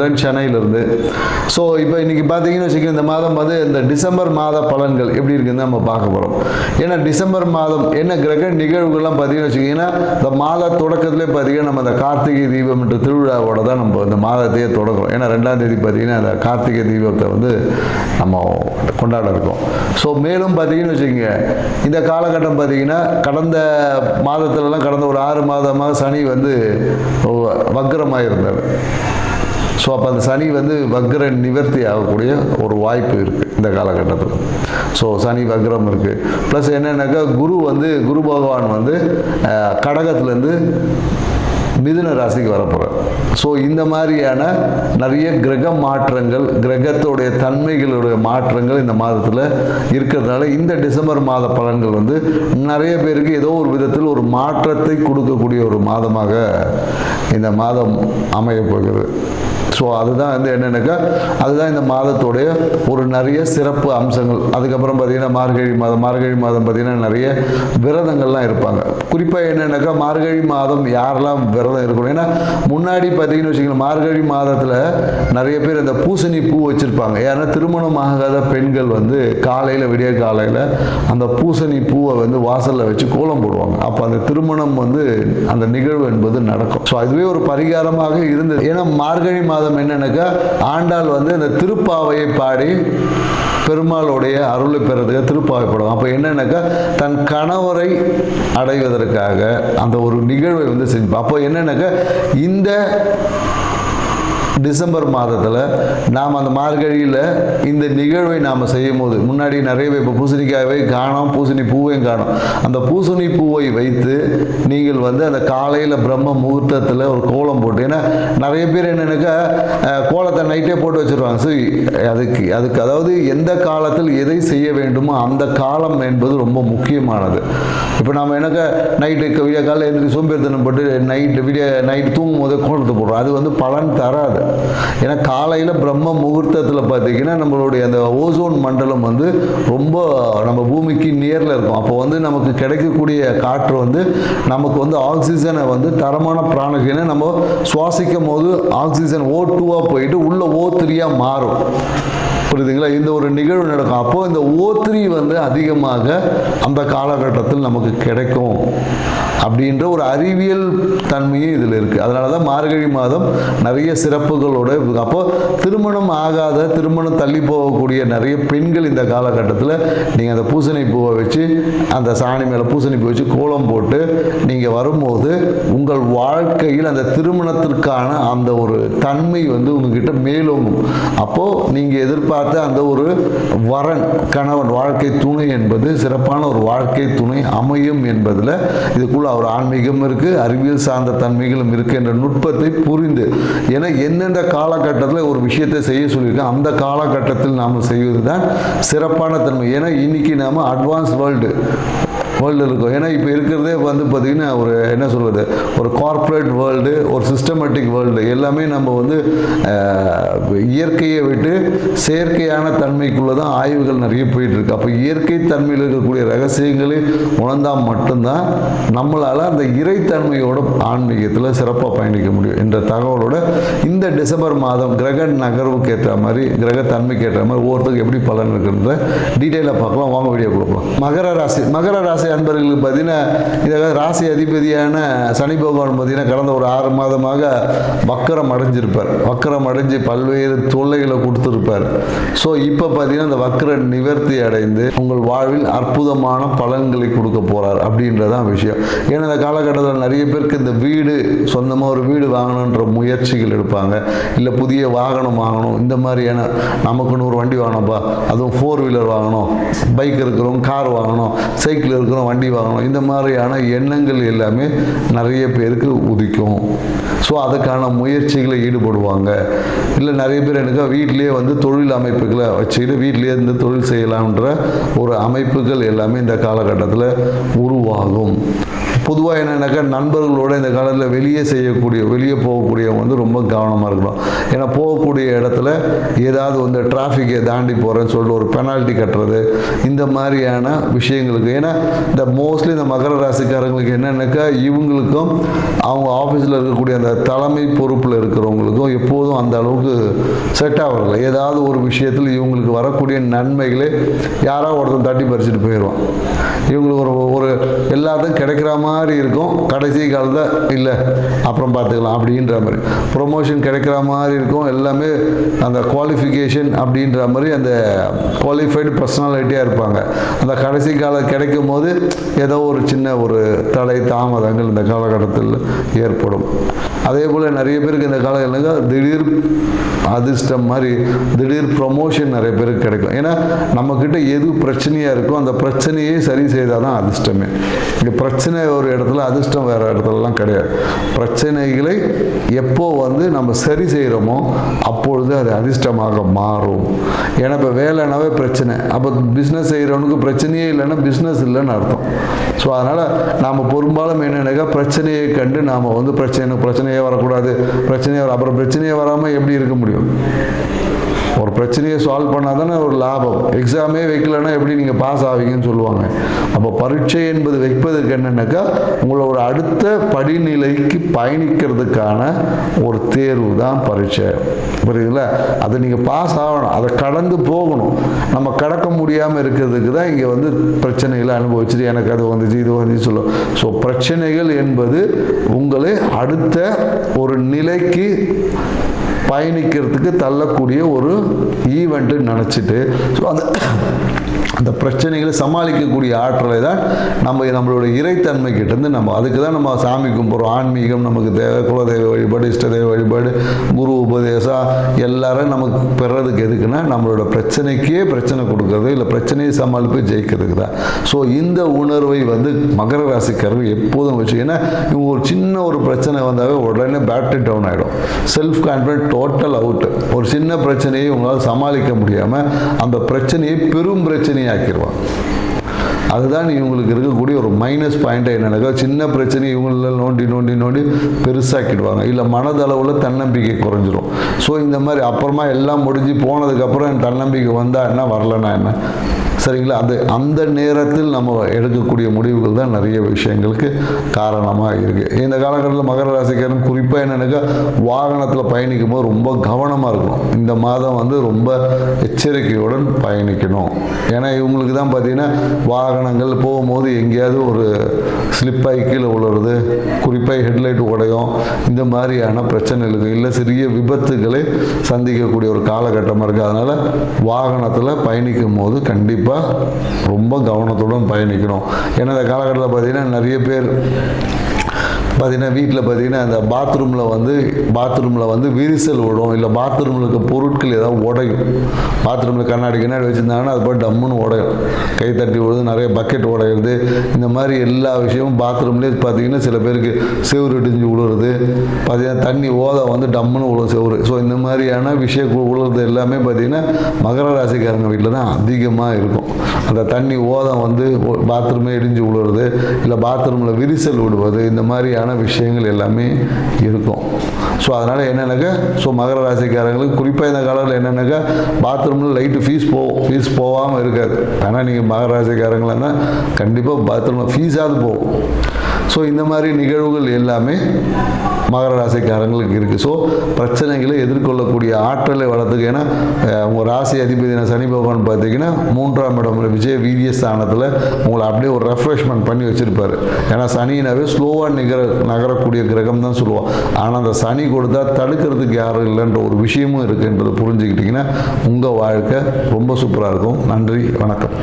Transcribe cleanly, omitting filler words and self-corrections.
சொல்கிறேன் சென்னையிலேருந்து. ஸோ இப்போ இன்றைக்கி பார்த்தீங்கன்னு வச்சுக்கோங்க, இந்த மாதம் வந்து இந்த டிசம்பர் மாத பலன்கள் எப்படி இருக்குதுன்னு நம்ம பார்க்க போகிறோம். ஏன்னா டிசம்பர் மாதம் என்ன கிரக நிகழ்வுகள்லாம் பார்த்தீங்கன்னு வச்சுக்கிங்கன்னா, இந்த மாத தொடக்கத்திலே பார்த்தீங்கன்னா நம்ம அந்த கார்த்திகை தீபம் என்ற திருவிழாவோட தான் நம்ம இந்த மாதத்தையே தொடங்குறோம். ஏன்னா 2ஆம் தேதி பார்த்தீங்கன்னா அந்த கார்த்திகை தீபத்தை வந்து நம்ம கொண்டாட இருக்கோம். ஸோ மேலும் பார்த்தீங்கன்னு வச்சுக்கோங்க, இந்த காலகட்டம் பார்த்தீங்கன்னா கடந்த மாதத்துலலாம் கடந்த ஒரு 6 மாதமாக சனி வந்து வக்ரமாக இருந்தார். ஸோ அப்போ அந்த சனி வந்து வக்ர நிவர்த்தி ஆகக்கூடிய ஒரு வாய்ப்பு இருக்குது இந்த காலகட்டத்தில். ஸோ சனி வக்ரம் இருக்குது. ப்ளஸ் என்னென்னாக்கா குரு பகவான் வந்து கடகத்துலேருந்து மிதுன ராசிக்கு வரப்போகிறார். ஸோ இந்த மாதிரியான நிறைய கிரக மாற்றங்கள், கிரகத்தோடைய தன்மைகளுடைய மாற்றங்கள் இந்த மாதத்தில் இருக்கிறதுனால இந்த டிசம்பர் மாத பலன்கள் வந்து நிறைய பேருக்கு ஏதோ ஒரு விதத்தில் ஒரு மாற்றத்தை கொடுக்கக்கூடிய ஒரு மாதமாக இந்த மாதம் அமையப் போகிறது. ஸோ அதுதான் வந்து என்னென்னாக்கா அதுதான் இந்த மாதத்துடைய ஒரு நிறைய சிறப்பு அம்சங்கள். அதுக்கப்புறம் பார்த்திங்கன்னா மார்கழி மாதம் பார்த்திங்கன்னா நிறைய விரதங்கள்லாம் இருப்பாங்க. குறிப்பாக என்னென்னாக்கா மார்கழி மாதம் யாரெல்லாம் விரதம் இருக்கணும், ஏன்னா முன்னாடி பார்த்திங்கன்னு வச்சுக்கோங்க மார்கழி மாதத்தில் நிறைய பேர் இந்த பூசணி பூ வச்சுருப்பாங்க. ஏன்னா திருமணம் ஆகாத பெண்கள் வந்து விடிய காலையில் அந்த பூசணி பூவை வந்து வாசலில் வச்சு கோலம் போடுவாங்க. அப்போ அந்த திருமணம் வந்து அந்த நிகழ்வு என்பது நடக்கும். ஸோ அதுவே ஒரு பரிகாரமாக இருந்தது. ஏன்னா மார்கழி மாதம் என்னன்னாக்கா ஆண்டாள் வந்து அந்த திருப்பாவையை பாடி பெருமாளுடைய அருளை பெறதுக்கு திருப்பாவை பாடுவாங்க. அப்போ என்னன்னாக்கா தன் கணவரை அடைவதற்காக அந்த ஒரு நிகழ்வை வந்து செஞ்சு. அப்போ என்னன்னாக்கா இந்த டிசம்பர் மாதத்தில் நாம் அந்த மார்கழியில் இந்த நிகழ்வை நாம் செய்யும் போது முன்னாடி நிறைய இப்போ பூசணிக்காயை காணோம், பூசணி பூவையும் காணோம். அந்த பூசணி பூவை வைத்து நீங்கள் வந்து அந்த காலையில் பிரம்ம முகூர்த்தத்தில் ஒரு கோலம் போட்டு, ஏன்னா நிறைய பேர் என்னென்னாக்கா கோலத்தை நைட்டே போட்டு வச்சுருவாங்க. ஸோ அதுக்கு அதாவது எந்த காலத்தில் எதை செய்ய வேண்டுமோ அந்த காலம் என்பது ரொம்ப முக்கியமானது. இப்போ நம்ம என்னக்கா நைட்டு விடிய காலையில் எழுந்திரி சோம்பேறித்தனம் போட்டு நைட்டு தூங்கும் போதே கோலத்தை போடுறோம். அது வந்து பலன் தராது. ஏன்னா காலையில் பிரம்ம முகூர்த்தத்தில் பார்த்தீங்கன்னா நம்மளுடைய அந்த ஓசோன் மண்டலம் வந்து ரொம்ப நம்ம பூமிக்கு நியரில் இருக்கும். அப்போ வந்து நமக்கு கிடைக்கக்கூடிய காற்று வந்து நமக்கு வந்து ஆக்சிஜனை வந்து தரமான பிராணகினை நம்ம சுவாசிக்கும் போது ஆக்சிஜன் O2 போயிட்டு உள்ள O3 மாறும். புரியுதுங்களா? இந்த ஒரு நிகழ்வு நடக்கும். அப்போ இந்த O3 வந்து அதிகமாக அந்த காலகட்டத்தில் நமக்கு கிடைக்கும் அப்படின்ற ஒரு அறிவியல் தன்மையும் இதில் இருக்குது. அதனால தான் மார்கழி மாதம் நிறைய சிறப்புகளோடு. அப்போ திருமணம் தள்ளி போகக்கூடிய நிறைய பெண்கள் இந்த காலகட்டத்தில் நீங்கள் அந்த பூசணி பூவை வச்சு அந்த சாணி மேலே பூசணி பூ வச்சு கோலம் போட்டு நீங்கள் வரும்போது உங்கள் வாழ்க்கையில் அந்த திருமணத்திற்கான அந்த ஒரு தன்மை வந்து உங்ககிட்ட மேலோங்கும். அப்போது நீங்கள் எதிர்பார்த்த அந்த ஒரு வரன், கணவன், வாழ்க்கை துணை என்பது சிறப்பான ஒரு வாழ்க்கை துணை அமையும் என்பதில் இதுக்குள்ள ஒரு ஆன்மீகம் இருக்கு, அறிவியல் சார்ந்த தன்மைகளும் இருக்கு என்ற நுட்பத்தை புரிந்து, ஏன்னா எந்தெந்த காலகட்டத்தில் ஒரு விஷயத்தை செய்ய சொல்லியிருக்கோம் அந்த காலகட்டத்தில் நாம் செய்வது தான் சிறப்பான தன்மை. ஏன்னா இன்னைக்கு நாம அட்வான்ஸ் வேர்ல்டு இருக்கும். ஏன்னா இப்போ இருக்கிறதே வந்து பார்த்திங்கன்னா ஒரு என்ன சொல்வது, ஒரு கார்ப்பரேட் வேர்ல்டு, ஒரு சிஸ்டமேட்டிக் வேர்ல்டு. எல்லாமே நம்ம வந்து இயற்கையை விட்டு செயற்கையான தன்மைக்குள்ளே தான் ஆய்வுகள் நிறைய போயிட்டுருக்கு. அப்போ இயற்கை தன்மையில் இருக்கக்கூடிய ரகசியங்களை உணர்ந்தால் மட்டும்தான் நம்மளால் அந்த இறைத்தன்மையோட ஆன்மீகத்தில் சிறப்பாக பயணிக்க முடியும் என்ற தகவலோட இந்த டிசம்பர் மாதம் கிரக நகர்வுக்கு ஏற்ற மாதிரி, கிரக தன்மைக்கு ஏற்ற மாதிரி ஒவ்வொருத்தருக்கு எப்படி பலன் இருக்குன்றத டீட்டெயிலாக பார்க்கலாம். வாங்க வீடியோ கொடுக்கலாம். மகர ராசி அன்பர்களுக்கு பார்த்தீங்கன்னா இந்த ராசி அதிபதியான சனி பகவான் பார்த்தீங்கன்னா கடந்த ஒரு 6 மாதமாக வக்கரம் அடைஞ்சு பல்வேறு தொல்லைகளை கொடுத்துருப்பார். ஸோ இப்போ பார்த்தீங்கன்னா இந்த வக்கர நிவர்த்தி அடைந்து உங்கள் வாழ்வில் அற்புதமான பலன்களை கொடுக்க போகிறார் அப்படின்றதான் விஷயம். ஏன்னா இந்த காலகட்டத்தில் நிறைய பேருக்கு இந்த சொந்தமாக ஒரு வீடு வாங்கணுன்ற முயற்சிகள் எடுப்பாங்க. இல்லை புதிய வாகனம் வாங்கணும், இந்த மாதிரியான நமக்குன்னு ஒரு வண்டி வாங்கணும்ப்பா, அதுவும் 4 வீலர் வாங்கணும், பைக் இருக்கிறவங்க கார் வாங்கணும், சைக்கிள் இருக்கிறோம் வண்டி வாங்கணும், இந்த மாதிரியான எண்ணங்கள் எல்லாமே நிறைய பேருக்கு உதிக்கும். ஸோ அதுக்கான முயற்சிகளை ஈடுபடுவாங்க. இல்லை நிறைய பேர் எனக்கு வீட்டிலேயே வந்து தொழில் அமைப்புகளை வச்சுக்கிட்டு வீட்டிலேயே இருந்து தொழில் செய்யலாம்ன்ற ஒரு அமைப்புகள் எல்லாமே இந்த காலகட்டத்தில் உருவாகும். பொதுவாக என்னென்னாக்கா நண்பர்களோட இந்த காலத்தில் வெளியே போகக்கூடியவங்க வந்து ரொம்ப கவனமாக இருக்கணும். ஏன்னா போகக்கூடிய இடத்துல ஏதாவது வந்து டிராஃபிக்கை தாண்டி போகிறேன்னு சொல்லிட்டு ஒரு பெனால்ட்டி கட்டுறது, இந்த மாதிரியான விஷயங்களுக்கு. ஏன்னா இந்த மோஸ்ட்லி இந்த மகர ராசிக்காரங்களுக்கு என்னென்னாக்கா இவங்களுக்கும் அவங்க ஆஃபீஸில் இருக்கக்கூடிய அந்த தலைமை பொறுப்பில் இருக்கிறவங்களுக்கும் எப்போதும் அந்த அளவுக்கு செட் ஆகலை. ஏதாவது ஒரு விஷயத்தில் இவங்களுக்கு வரக்கூடிய நன்மைகளே யாராவது ஒருத்தன் தட்டி பறிச்சுட்டு போயிடுவான். இவங்களுக்கு ஒரு எல்லாத்துக்கும் கிடைக்கிற மாதிரி இருக்கும், கடைசி காலத்தில் இல்லை அப்புறம் பார்த்துக்கலாம் அப்படின்ற மாதிரி. ப்ரொமோஷன் கிடைக்கிற மாதிரி இருக்கும், எல்லாமே அந்த குவாலிஃபிகேஷன் அப்படின்ற மாதிரி அந்த குவாலிஃபைடு பர்சனாலிட்டியாக இருப்பாங்க. அந்த கடைசி காலம் கிடைக்கும் போது ஏதோ ஒரு சின்ன ஒரு தடை தாமதங்கள் இந்த காலகட்டத்தில் ஏற்படும். அதே போல் நிறைய பேருக்கு இந்த காலகட்டத்தில் திடீர் அதிர்ஷ்டம் மாதிரி திடீர் ப்ரொமோஷன் நிறைய பேருக்கு கிடைக்கும். ஏன்னா நம்மக்கிட்ட எது பிரச்சனையாக இருக்கோ அந்த பிரச்சனையே சரி செய்தால் தான் அதிர்ஷ்டமே. இங்கே பிரச்சனை ஒரு இடத்துல, அதிர்ஷ்டம் வேறு இடத்துலலாம் கிடையாது. பிரச்சனைகளை எப்போ வந்து நம்ம சரி செய்கிறோமோ அப்பொழுது அது அதிர்ஷ்டமாக மாறும். ஏன்னா இப்போ வேலைனாவே பிரச்சனை, அப்போ பிஸ்னஸ் செய்கிறவனுக்கு பிரச்சனையே இல்லைன்னா பிஸ்னஸ் இல்லைன்னு அர்த்தம். ஸோ அதனால் நாம் பெரும்பாலும் என்னென்னாக்கா பிரச்சனையை கண்டு நாம் வந்து பிரச்சனையே வரக்கூடாது, அப்புறம் பிரச்சனையே வராமல் எப்படி இருக்க முடியும்? ஒரு பிரச்சனையை சால்வ் பண்ணால் தானே ஒரு லாபம். எக்ஸாமே வைக்கலைன்னா எப்படி நீங்கள் பாஸ் ஆவீங்கன்னு சொல்லுவாங்க. அப்போ பரீட்சை என்பது வைப்பதற்கு என்னென்னாக்கா உங்களோட அடுத்த படிநிலைக்கு பயணிக்கிறதுக்கான ஒரு தேர்வு தான் பரீட்சை. புரியுதுங்களா? அதை நீங்கள் பாஸ் ஆகணும், அதை கடந்து போகணும். நம்ம கடக்க முடியாமல் இருக்கிறதுக்கு தான் இங்கே வந்து பிரச்சனைகளை அனுபவிச்சுட்டு எனக்கு அது வந்துச்சு இது வந்துச்சு சொல்லுவோம். ஸோ பிரச்சனைகள் என்பது உங்களை அடுத்த ஒரு நிலைக்கு பயணிக்கிறதுக்கு தள்ளக்கூடிய ஒரு ஈவெண்ட்டு நினச்சிட்டு ஸோ அந்த பிரச்சனைகளை சமாளிக்கக்கூடிய ஆற்றலை தான் நம்மளோட இறைத்தன்மை கிட்டேருந்து நம்ம அதுக்கு தான் நம்ம சாமி கும்பிட்றோம். ஆன்மீகம் நமக்கு தேவை, குலதெய்வ வழிபாடு, இஷ்டதெய்வ வழிபாடு, குரு உபதேசம் எல்லாரும் நமக்கு பெறதுக்கு எதுக்குன்னா நம்மளோட பிரச்சனைக்கே பிரச்சனை கொடுக்கறது, இல்லை பிரச்சனையை சமாளிப்பு ஜெயிக்கிறதுக்கு தான். ஸோ இந்த உணர்வை வந்து மகர ராசிக்காரர்கள் எப்போதும் வச்சு, ஏன்னா இவங்க ஒரு சின்ன ஒரு பிரச்சனை வந்தாவே உடனே பேட்டரி டவுன் ஆகிடும், செல்ஃப் கான்ஃபிடன்ட் டோட்டல் அவுட். ஒரு சின்ன பிரச்சனையை உங்களால் சமாளிக்க முடியாமல் அந்த பிரச்சனையை பெரும் பிரச்சனையை ஆக்கிடுவான். அதுதான் இவங்களுக்கு இருக்கக்கூடிய ஒரு மைனஸ் பாயிண்ட். என்னென்னாக்கா சின்ன பிரச்சனை இவங்கள நோண்டி பெருசாக்கிடுவாங்க, இல்லை மனதளவில் தன்னம்பிக்கை குறைஞ்சிரும். ஸோ இந்த மாதிரி அப்புறமா எல்லாம் முடிஞ்சு போனதுக்கப்புறம் தன்னம்பிக்கை வந்தால் என்ன, வரலன்னா என்ன, சரிங்களா? அந்த நேரத்தில் நம்ம எடுக்கக்கூடிய முடிவுகள் தான் நிறைய விஷயங்களுக்கு காரணமாக இருக்குது. இந்த காலகட்டத்தில் மகர ராசிக்காரன் குறிப்பாக என்னென்னாக்கா வாகனத்தில் பயணிக்கும் போது ரொம்ப கவனமாக இருக்கணும். இந்த மாதம் வந்து ரொம்ப எச்சரிக்கையுடன் பயணிக்கணும். ஏன்னா இவங்களுக்கு தான் பார்த்தீங்கன்னா வாகனங்கள் போகும்போது எங்கேயாவது ஒரு ஸ்லிப்பாகி கீழே விழுறது, குறிப்பாக ஹெட்லைட் உடையும், இந்த மாதிரியான பிரச்சனைகளுக்கு இல்லை சிறிய விபத்துகளை சந்திக்கக்கூடிய ஒரு காலகட்டமாக இருக்குது. அதனால் வாகனத்தில் பயணிக்கும் போது கண்டிப்பாக ரொம்ப கவனத்துடன் பயணிக்கணும். ஏன்னா இந்த காலகட்டத்தில் பார்த்தீங்கன்னா நிறைய பேர் பார்த்தீங்கன்னா வீட்டில் பார்த்தீங்கன்னா அந்த பாத்ரூமில் வந்து விரிசல் விடும், இல்லை பாத்ரூமில் இருக்க பொருட்கள் ஏதாவது உடையும். பாத்ரூமில் கண்ணாடி வச்சுருந்தாங்கன்னா அது போய் டம்முன்னு உடையும், கை தட்டி விடுது, நிறைய பக்கெட் உடையிறது, இந்த மாதிரி எல்லா விஷயமும் பாத்ரூம்லேயே பார்த்தீங்கன்னா சில பேருக்கு செவுறு இடிஞ்சு விழுறது, பார்த்தீங்கன்னா தண்ணி ஓதை வந்து டம்முன்னு விழும் செவுறு. ஸோ இந்த மாதிரியான விஷயம் விழுறது எல்லாமே பார்த்தீங்கன்னா மகர ராசிக்காரங்க வீட்டில் தான் அதிகமாக இருக்கும். அந்த தண்ணி ஓதம் வந்து பாத்ரூமே இடிஞ்சு விழுறது, இல்லை பாத்ரூமில் விரிசல் விடுவது, இந்த மாதிரியான விஷயங்கள் எல்லாமே இருக்கும். ஸோ அதனால் என்னென்னாக்கா மகர ராசிக்காரங்களுக்கு குறிப்பாக இந்த காலத்தில் என்னென்னாக்கா பாத்ரூமில் லைட்டு ஃபீஸ் போகாமல் இருக்காது. ஆனால் நீங்கள் மகர ராசிக்காரங்களான்னா கண்டிப்பாக பாத்ரூமில் ஃபீஸாவது போகும். ஸோ இந்த மாதிரி நிகழ்வுகள் எல்லாமே மகர ராசிக்காரங்களுக்கு இருக்குது. ஸோ பிரச்சனைகளை எதிர்கொள்ளக்கூடிய ஆற்றலை வளர்த்துக்கு, ஏன்னா உங்கள் ராசி அதிபதியான சனி பகவான் பார்த்தீங்கன்னா 3ஆம் இடம் விஜய வீரிய ஸ்தானத்தில் உங்களை அப்படியே ஒரு ரெஃப்ரெஷ்மெண்ட் பண்ணி வச்சுருப்பார். ஏன்னா சனினாவே ஸ்லோவாக நகரக்கூடிய கிரகம் தான் சொல்லுவோம். ஆனால் அந்த சனி கொடுத்தா தடுக்கிறதுக்கு யாரும் இல்லைன்ற ஒரு விஷயமும் இருக்குன்றதை புரிஞ்சுக்கிட்டிங்கன்னா உங்கள் வாழ்க்கை ரொம்ப சூப்பராக இருக்கும். நன்றி, வணக்கம்.